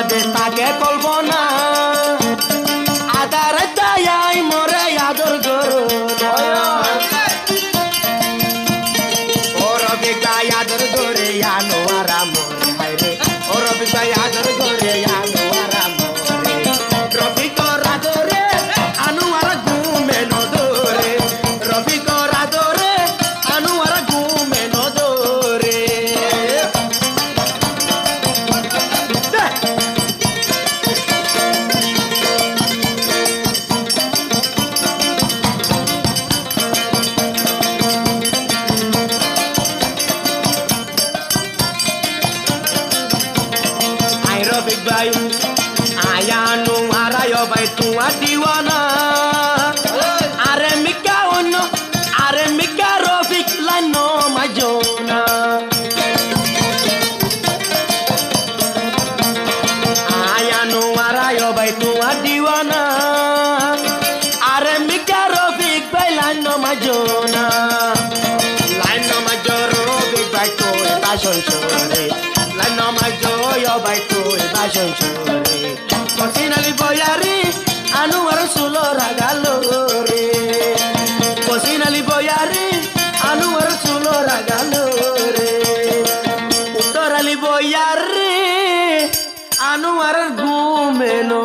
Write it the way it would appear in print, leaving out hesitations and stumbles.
বাদে তাকে কল্পনা আদার তাই মরে আদর গরু ও রবি গাই আদর গরে আনো আরাম হায়রে ও রবি গাই আদর গরে আনো আরাম রবি কর আদরে আনো আর ঘুমে নদরে রবি কর আদরে আনো আর ঘুমে নদরে Rafik Bayu ayanu arayo bay tua diwana aremika ono aremika Rafik lano majona ayanu arayo bay tua diwana aremika Rafik bay lano majona lano majoro Rafik bay to passion chore lano majoyo bay to passion chore cocina li boyari anu warsulo ragalore cocina li boyari anu warsulo ragalore uttora li boyari anu war gumeno